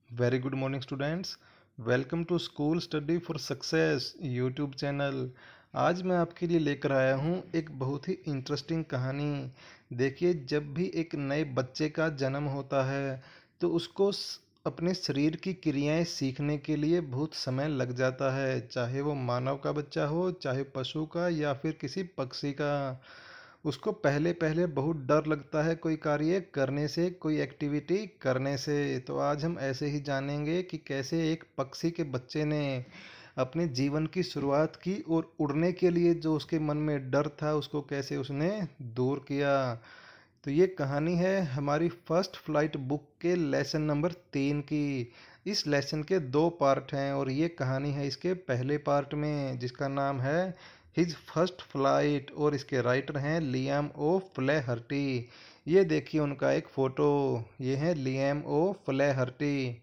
Very good morning students. Welcome to school study for success YouTube channel. आज मैं आपके लिए लेकर आया हूँ एक बहुत ही इंटरेस्टिंग कहानी। देखिए, जब भी एक नए बच्चे का जन्म होता है तो उसको अपने शरीर की क्रियाएं सीखने के लिए बहुत समय लग जाता है, चाहे वो मानव का बच्चा हो, चाहे पशु का या फिर किसी पक्षी का। उसको पहले पहले बहुत डर लगता है कोई कार्य करने से, कोई एक्टिविटी करने से। तो आज हम ऐसे ही जानेंगे कि कैसे एक पक्षी के बच्चे ने अपने जीवन की शुरुआत की और उड़ने के लिए जो उसके मन में डर था उसको कैसे उसने दूर किया। तो ये कहानी है हमारी फर्स्ट फ्लाइट बुक के लेसन नंबर 3 की। इस लेसन के 2 पार्ट हैं और ये कहानी है इसके पहले पार्ट में, जिसका नाम है हिज फर्स्ट फ्लाइट, और इसके राइटर हैं लियाम ओ फ्लैहर्टी। ये देखिए उनका एक फ़ोटो, ये है लियाम ओ फ्लैहर्टी।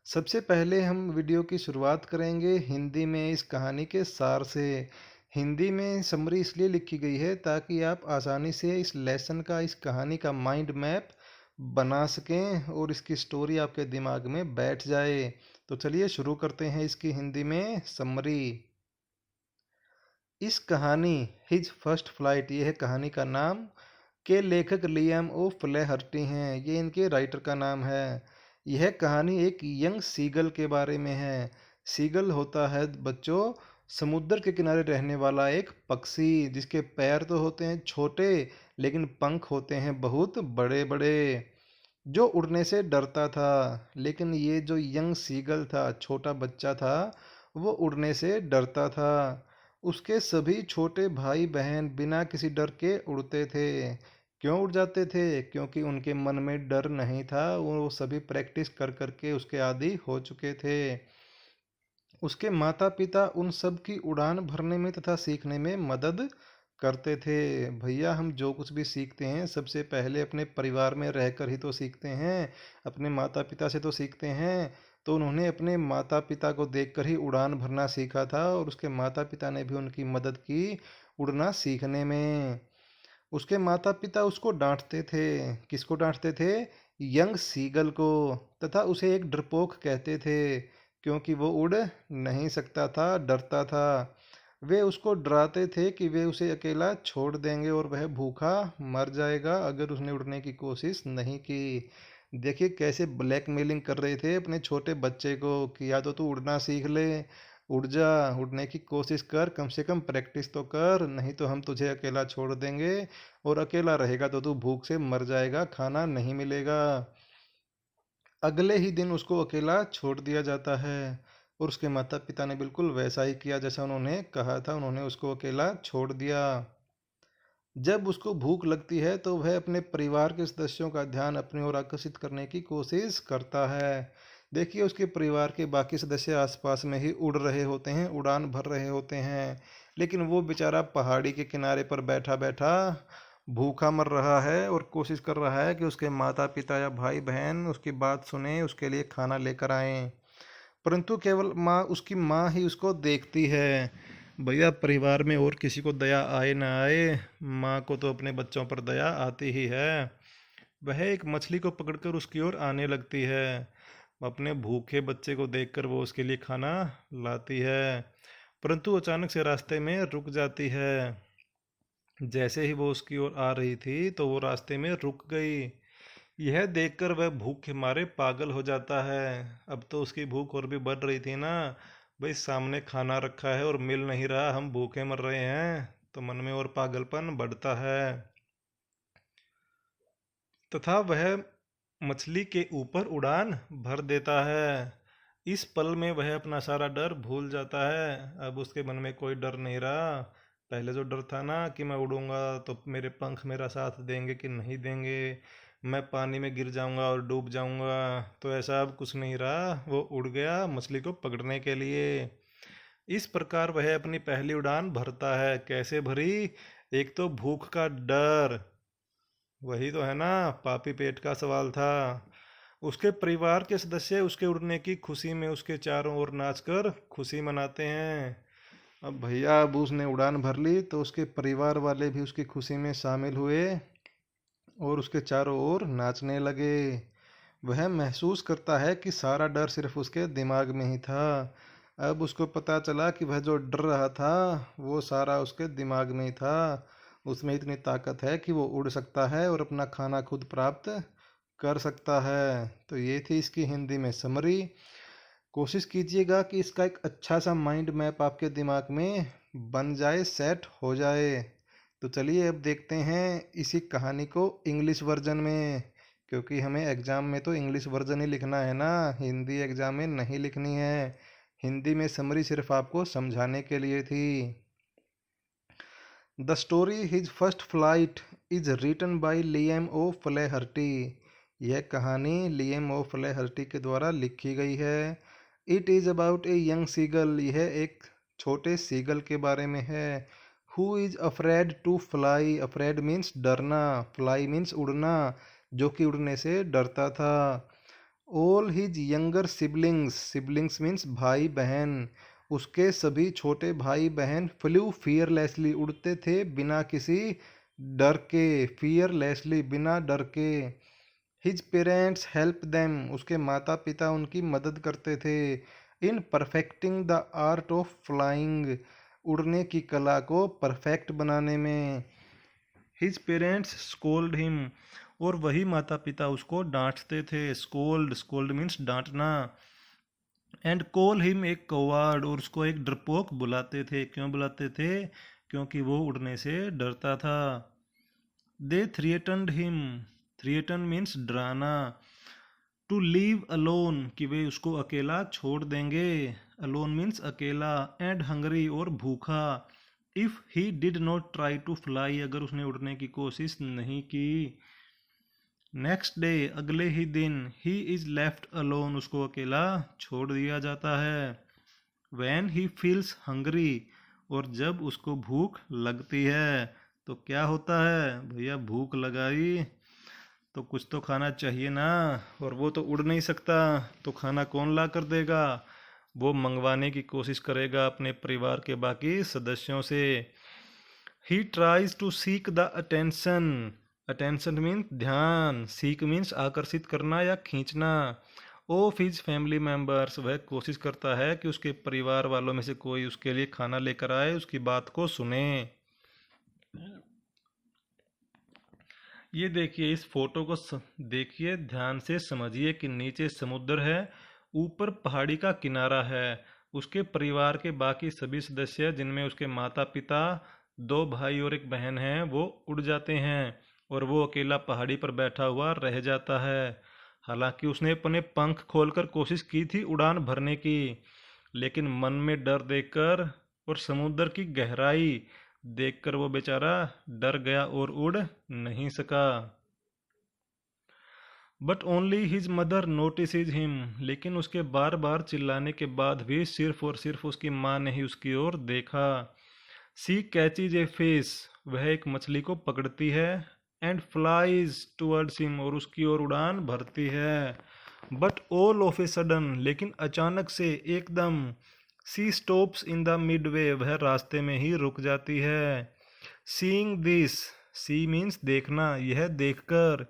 सबसे पहले हम वीडियो की शुरुआत करेंगे हिंदी में इस कहानी के सार से। हिंदी में समरी इसलिए लिखी गई है ताकि आप आसानी से इस लेसन का, इस कहानी का माइंड मैप बना सकें और इसकी स्टोरी आपके दिमाग में बैठ जाए। तो चलिए शुरू करते हैं इसकी हिंदी में समरी। इस कहानी हिज फर्स्ट फ्लाइट, ये है कहानी का नाम, के लेखक लियाम ओ फ्लैहर्टी हैं। ये इनके राइटर का नाम है। यह कहानी एक यंग सीगल के बारे में है। सीगल होता है बच्चों समुद्र के किनारे रहने वाला एक पक्षी, जिसके पैर तो होते हैं छोटे लेकिन पंख होते हैं बहुत बड़े बड़े, जो उड़ने से डरता था। लेकिन ये जो यंग सीगल था, छोटा बच्चा था, वो उड़ने से डरता था। उसके सभी छोटे भाई बहन बिना किसी डर के उड़ते थे। क्यों उड़ जाते थे? क्योंकि उनके मन में डर नहीं था, वो सभी प्रैक्टिस कर करके उसके आदी हो चुके थे। उसके माता पिता उन सब की उड़ान भरने में तथा सीखने में मदद करते थे। भैया, हम जो कुछ भी सीखते हैं सबसे पहले अपने परिवार में रहकर ही तो सीखते हैं, अपने माता पिता से तो सीखते हैं। तो उन्होंने अपने माता पिता को देखकर ही उड़ान भरना सीखा था और उसके माता पिता ने भी उनकी मदद की उड़ना सीखने में। उसके माता पिता उसको डांटते थे। किसको डांटते थे? यंग सीगल को। तथा उसे एक डरपोक कहते थे, क्योंकि वो उड़ नहीं सकता था, डरता था। वे उसको डराते थे कि वे उसे अकेला छोड़ देंगे और वह भूखा मर जाएगा अगर उसने उड़ने की कोशिश नहीं की। देखिए कैसे ब्लैकमेलिंग कर रहे थे अपने छोटे बच्चे को कि या तो तू उड़ना सीख ले, उड़ जा, उड़ने की कोशिश कर, कम से कम प्रैक्टिस तो कर, नहीं तो हम तुझे अकेला छोड़ देंगे और अकेला रहेगा तो तू भूख से मर जाएगा, खाना नहीं मिलेगा। अगले ही दिन उसको अकेला छोड़ दिया जाता है और उसके माता पिता ने बिल्कुल वैसा ही किया जैसा उन्होंने कहा था। उन्होंने उसको अकेला छोड़ दिया। जब उसको भूख लगती है तो वह अपने परिवार के सदस्यों का ध्यान अपनी ओर आकर्षित करने की कोशिश करता है। देखिए, उसके परिवार के बाकी सदस्य आसपास में ही उड़ रहे होते हैं, उड़ान भर रहे होते हैं, लेकिन वो बेचारा पहाड़ी के किनारे पर बैठा बैठा भूखा मर रहा है और कोशिश कर रहा है कि उसके माता पिता या भाई बहन उसकी बात सुने, उसके लिए खाना लेकर आएं। परंतु केवल माँ, उसकी माँ ही उसको देखती है। भैया, परिवार में और किसी को दया आए ना आए, माँ को तो अपने बच्चों पर दया आती ही है। वह एक मछली को पकड़कर उसकी ओर आने लगती है। अपने भूखे बच्चे को देखकर वो उसके लिए खाना लाती है, परंतु अचानक से रास्ते में रुक जाती है। जैसे ही वो उसकी ओर आ रही थी तो वो रास्ते में रुक गई। यह देखकर वह भूख के मारे पागल हो जाता है। अब तो उसकी भूख और भी बढ़ रही थी ना। भाई, सामने खाना रखा है और मिल नहीं रहा, हम भूखे मर रहे हैं, तो मन में और पागलपन बढ़ता है। तथा वह मछली के ऊपर उड़ान भर देता है। इस पल में वह अपना सारा डर भूल जाता है। अब उसके मन में कोई डर नहीं रहा। पहले जो डर था ना कि मैं उड़ूंगा तो मेरे पंख मेरा साथ देंगे कि नहीं देंगे, मैं पानी में गिर जाऊंगा और डूब जाऊंगा, तो ऐसा अब कुछ नहीं रहा। वो उड़ गया मछली को पकड़ने के लिए। इस प्रकार वह अपनी पहली उड़ान भरता है। कैसे भरी? एक तो भूख का डर, वही तो है ना, पापी पेट का सवाल था। उसके परिवार के सदस्य उसके उड़ने की खुशी में उसके चारों ओर नाचकर खुशी मनाते हैं। अब भैया, अब उसने उड़ान भर ली तो उसके परिवार वाले भी उसकी खुशी में शामिल हुए और उसके चारों ओर नाचने लगे। वह महसूस करता है कि सारा डर सिर्फ उसके दिमाग में ही था। अब उसको पता चला कि वह जो डर रहा था वो सारा उसके दिमाग में ही था। उसमें इतनी ताकत है कि वो उड़ सकता है और अपना खाना खुद प्राप्त कर सकता है। तो ये थी इसकी हिंदी में समरी। कोशिश कीजिएगा कि इसका एक अच्छा सा माइंड मैप आपके दिमाग में बन जाए, सेट हो जाए। तो चलिए अब देखते हैं इसी कहानी को इंग्लिश वर्जन में, क्योंकि हमें एग्ज़ाम में तो इंग्लिश वर्जन ही लिखना है ना, हिंदी एग्ज़ाम में नहीं लिखनी है। हिंदी में समरी सिर्फ आपको समझाने के लिए थी। The story his first flight is written by Liam O'Flaherty. यह कहानी लियम ओ फ्लेहर्टी के द्वारा लिखी गई है। It is about a young seagull. यह एक छोटे सीगल के बारे में है। Who is afraid to fly. Afraid means डरना, फ्लाई मीन्स उड़ना, जो कि उड़ने से डरता था। All his younger siblings. Siblings means भाई बहन। उसके सभी छोटे भाई बहन फ्लू फियरलेसली। उड़ते थे बिना किसी डर के। फियरलेसली बिना डर के। His parents help them. उसके माता पिता उनकी मदद करते थे। In perfecting the art of flying. उड़ने की कला को परफेक्ट बनाने में। His parents scold him. और वही माता पिता उसको डांटते थे। स्कोल्ड, स्कोल्ड मीन्स डांटना। एंड कॉल हिम एक कौवार्ड। और उसको एक डरपोक बुलाते थे। क्यों बुलाते थे? क्योंकि वो उड़ने से डरता था। They threatened him. Threaten means डराना। टू लीव अलोन, कि वे उसको अकेला छोड़ देंगे। अलोन मीन्स अकेला। एंड हंगरी, और भूखा। If he did not try to fly, अगर उसने उड़ने की कोशिश नहीं की। नेक्स्ट डे, अगले ही दिन, ही इज लेफ्ट अलोन, उसको अकेला छोड़ दिया जाता है। वैन ही फील्स हंगरी, और जब उसको भूख लगती है। तो क्या होता है भैया? भूख लगाई तो कुछ तो खाना चाहिए ना, और वो तो उड़ नहीं सकता, तो खाना कौन ला कर देगा? वो मंगवाने की कोशिश करेगा अपने परिवार के बाकी सदस्यों से। He tries to seek the attention. Attention means ध्यान, सीक मीन्स आकर्षित करना या खींचना। ऑफ हिज फैमिली मेंबर्स, वह कोशिश करता है कि उसके परिवार वालों में से कोई उसके लिए खाना लेकर आए, उसकी बात को सुने। ये देखिए, इस फोटो को देखिए ध्यान से, समझिए कि नीचे समुद्र है, ऊपर पहाड़ी का किनारा है। उसके परिवार के बाकी सभी सदस्य, जिनमें उसके माता पिता, दो भाई और एक बहन है, वो उड़ जाते हैं और वो अकेला पहाड़ी पर बैठा हुआ रह जाता है। हालांकि उसने अपने पंख खोलकर कोशिश की थी उड़ान भरने की, लेकिन मन में डर देखकर और समुद्र की गहराई देखकर वो बेचारा डर गया और उड़ नहीं सका। But only his mother notices him, लेकिन उसके बार बार चिल्लाने के बाद भी सिर्फ और सिर्फ उसकी माँ ने ही उसकी ओर देखा। सी कैचीज ए फिश, वह एक मछली को पकड़ती है। एंड फ्लाइज टुवर्ड्स हिम, और उसकी ओर उड़ान भरती है। But all of a sudden, लेकिन अचानक से एकदम, सी स्टॉप्स इन द मिडवे, वह रास्ते में ही रुक जाती है। सीइंग दिस, सी मीन्स देखना, यह देखकर,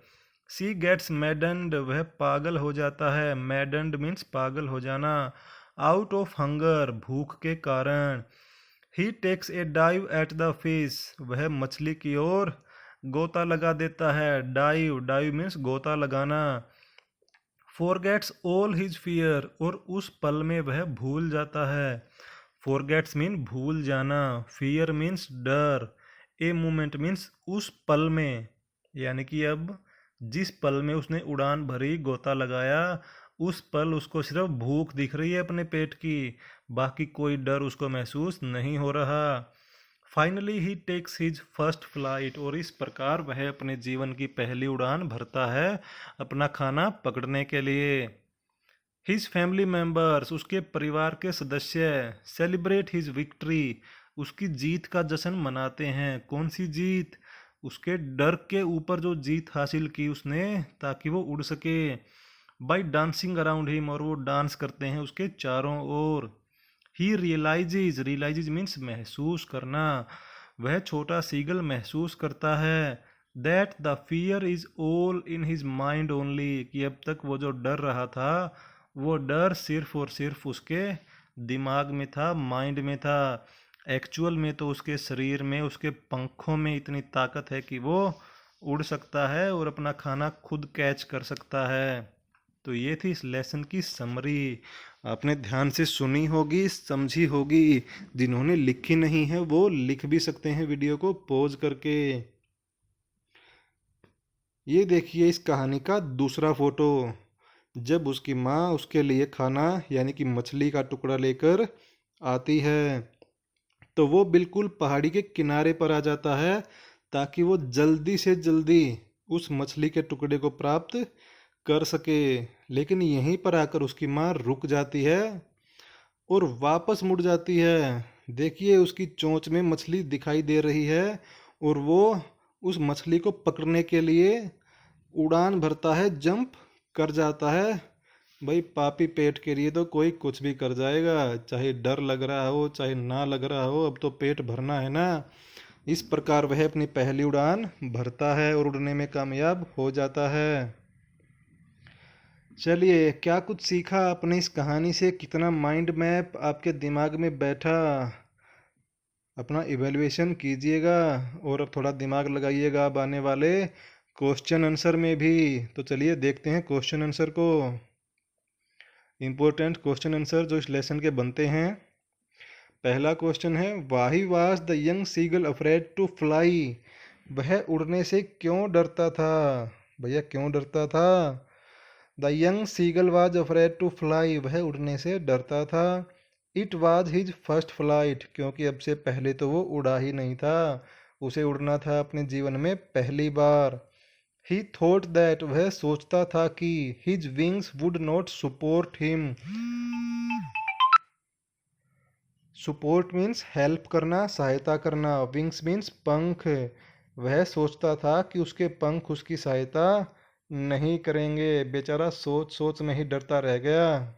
सी गेट्स मैडन्ड, वह पागल हो जाता है। मैडन्ड मीन्स पागल हो जाना। आउट ऑफ हंगर, भूख के कारण। He takes a dive at the fish, वह मछली की ओर गोता लगा देता है। डाइव, डाइव मीन्स गोता लगाना। फॉरगेट्स ऑल हिज फियर, और उस पल में वह भूल जाता है। फॉरगेट्स मीन भूल जाना। फियर मीन्स डर। ए मोमेंट मीन्स उस पल में, यानी कि अब जिस पल में उसने उड़ान भरी, गोता लगाया, उस पल उसको सिर्फ भूख दिख रही है अपने पेट की, बाकी कोई डर उसको महसूस नहीं हो रहा। Finally he takes his first flight, और इस प्रकार वह अपने जीवन की पहली उड़ान भरता है अपना खाना पकड़ने के लिए। हिज फैमिली मेंबर्स, उसके परिवार के सदस्य, सेलिब्रेट हिज विक्ट्री, उसकी जीत का जश्न मनाते हैं। कौन सी जीत? उसके डर के ऊपर जो जीत हासिल की उसने, ताकि वो उड़ सके। बाई डांसिंग अराउंड हिम, और वो डांस करते हैं उसके चारों ओर। ही रियलाइजेज, रियलाइजेज मीन्स महसूस करना, वह छोटा सीगल महसूस करता है। That the fear is all in his mind only, कि अब तक वो जो डर रहा था वो डर सिर्फ और सिर्फ उसके दिमाग में था, माइंड में था। एक्चुअल में तो उसके शरीर में, उसके पंखों में इतनी ताकत है कि वो उड़ सकता है और अपना खाना खुद कैच कर सकता है। तो ये थी इस लेसन की समरी। आपने ध्यान से सुनी होगी, समझी होगी। जिन्होंने लिखी नहीं है वो लिख भी सकते हैं वीडियो को पॉज करके। ये देखिए इस कहानी का दूसरा फोटो। जब उसकी माँ उसके लिए खाना यानी कि मछली का टुकड़ा लेकर आती है तो वो बिल्कुल पहाड़ी के किनारे पर आ जाता है ताकि वो जल्दी से जल्दी उस मछली के टुकड़े को प्राप्त कर सके। लेकिन यहीं पर आकर उसकी माँ रुक जाती है और वापस मुड़ जाती है। देखिए उसकी चोंच में मछली दिखाई दे रही है और वो उस मछली को पकड़ने के लिए उड़ान भरता है, जंप कर जाता है। भाई पापी पेट के लिए तो कोई कुछ भी कर जाएगा, चाहे डर लग रहा हो चाहे ना लग रहा हो, अब तो पेट भरना है ना। इस प्रकार वह अपनी पहली उड़ान भरता है और उड़ने में कामयाब हो जाता है। चलिए क्या कुछ सीखा आपने इस कहानी से, कितना माइंड मैप आपके दिमाग में बैठा, अपना इवैल्यूएशन कीजिएगा और थोड़ा दिमाग लगाइएगा अब आने वाले क्वेश्चन आंसर में भी। तो चलिए देखते हैं क्वेश्चन आंसर को। इम्पोर्टेंट क्वेश्चन आंसर जो इस लेसन के बनते हैं। पहला क्वेश्चन है why was the young seagull afraid to fly, वह उड़ने से क्यों डरता था। भैया क्यों डरता था। The young seagull was afraid to fly, वह उड़ने से डरता था। It was his first flight, क्योंकि अब से पहले तो वो उड़ा ही नहीं था, उसे उड़ना था अपने जीवन में पहली बार। ही थॉट दैट, वह सोचता था कि his wings would not support him. Support means help करना, सहायता करना। विंग्स मीन्स पंख। वह सोचता था कि उसके पंख उसकी सहायता नहीं करेंगे। बेचारा सोच सोच में ही डरता रह गया।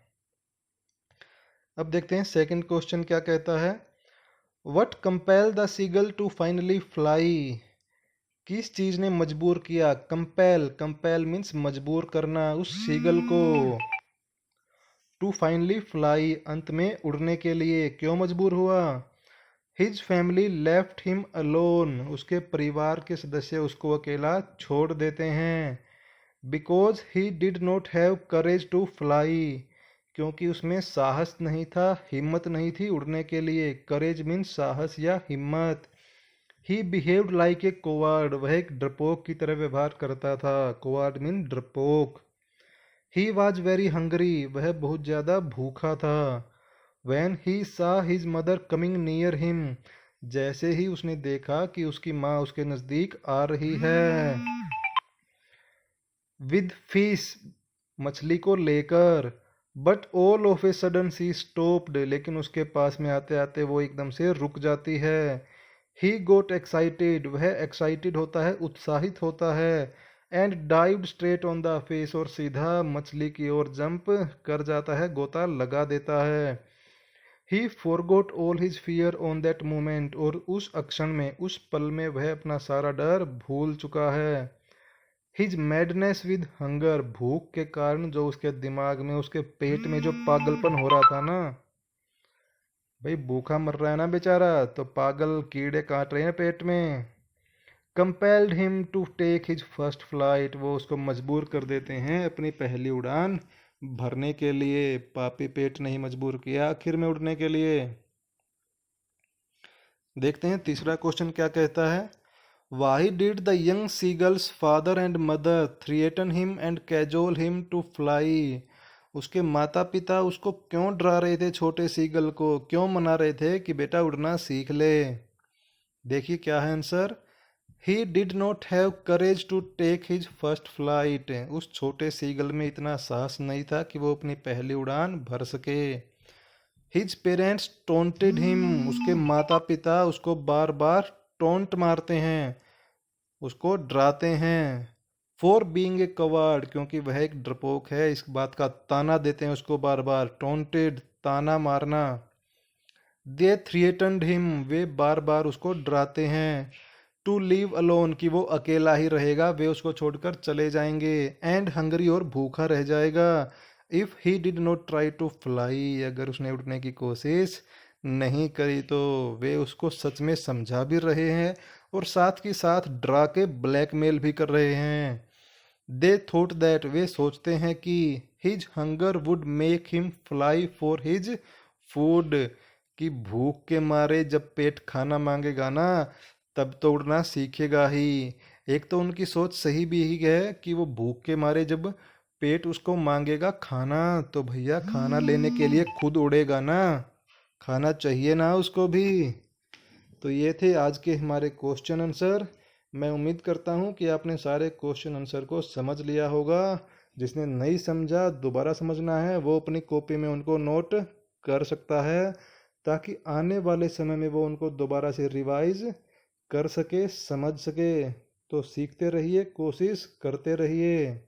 अब देखते हैं सेकंड क्वेश्चन क्या कहता है। What compel the seagull to finally fly, किस चीज ने मजबूर किया। कंपेल, कंपेल मीन्स मजबूर करना उस सीगल को। टू फाइनली फ्लाई, अंत में उड़ने के लिए क्यों मजबूर हुआ। His family left him alone, उसके परिवार के सदस्य उसको अकेला छोड़ देते हैं। Because he did not have courage to fly, क्योंकि उसमें साहस नहीं था, हिम्मत नहीं थी उड़ने के लिए। करेज मीन्स साहस या हिम्मत। ही बिहेव्ड लाइक ए कोवार्ड, वह एक डरपोक की तरह व्यवहार करता था। कोवार्ड मीन डरपोक। ही वॉज वेरी हंगरी, वह बहुत ज़्यादा भूखा था। वैन ही सा his mother coming near him, जैसे ही उसने देखा कि उसकी माँ उसके नज़दीक आ रही है। विद फिश, मछली को लेकर। But all of a sudden he stopped, लेकिन उसके पास में आते आते वो एकदम से रुक जाती है। ही गोट एक्साइटेड, वह एक्साइटेड होता है, उत्साहित होता है। And dived straight on the fish, और सीधा मछली की ओर जंप कर जाता है, गोता लगा देता है। ही forgot all his fear on that moment, और उस क्षण में, उस पल में वह अपना सारा डर भूल चुका है। हिज मैडनेस विद हंगर, भूख के कारण जो उसके दिमाग में, उसके पेट में जो पागलपन हो रहा था ना, भाई भूखा मर रहा है ना बेचारा, तो पागल कीड़े काट रहे हैं पेट में। Compelled him to take his first flight, वो उसको मजबूर कर देते हैं अपनी पहली उड़ान भरने के लिए। पापी पेट ने ही मजबूर किया आखिर में उड़ने के लिए। देखते हैं तीसरा क्वेश्चन क्या कहता है। Why did the young seagull's father and mother threaten him and cajole him to fly, उसके माता पिता उसको क्यों डरा रहे थे, छोटे सीगल को क्यों मना रहे थे कि बेटा उड़ना सीख ले। देखिए क्या है answer. He did not have courage to take his first flight, उस छोटे सीगल में इतना साहस नहीं था कि वो अपनी पहली उड़ान भर सके। हिज पेरेंट्स टोंटेड हिम, उसके माता पिता उसको बार बार टोंट मारते हैं, उसको डराते हैं। फॉर बीइंग ए कवार्ड, क्योंकि वह एक डरपोक है, इस बात का ताना देते हैं उसको बार बार। टोंटेड, ताना मारना। दे थ्रिएटन्ड हिम, वे बार बार उसको डराते हैं। टू लीव अलोन कि वो अकेला ही रहेगा, वे उसको छोड़कर चले जाएंगे। एंड हंगरी और भूखा रह जाएगा। If he did not try to fly अगर उसने उड़ने की कोशिश नहीं करी तो। वे उसको सच में समझा भी रहे हैं और साथ के साथ डरा के ब्लैकमेल भी कर रहे हैं। दे थॉट दैट वे सोचते हैं कि his hunger would make him fly for his food कि भूख के मारे जब पेट खाना मांगेगा ना तब तो उड़ना सीखेगा ही। एक तो उनकी सोच सही भी ही है कि वो भूख के मारे जब पेट उसको मांगेगा खाना तो भैया खाना लेने के लिए खुद उड़ेगा ना, खाना चाहिए ना उसको भी। तो ये थे आज के हमारे क्वेश्चन आंसर। मैं उम्मीद करता हूँ कि आपने सारे क्वेश्चन आंसर को समझ लिया होगा। जिसने नहीं समझा दोबारा समझना है वो अपनी कॉपी में उनको नोट कर सकता है, ताकि आने वाले समय में वो उनको दोबारा से रिवाइज कर सके, समझ सके। तो सीखते रहिए, कोशिश करते रहिए।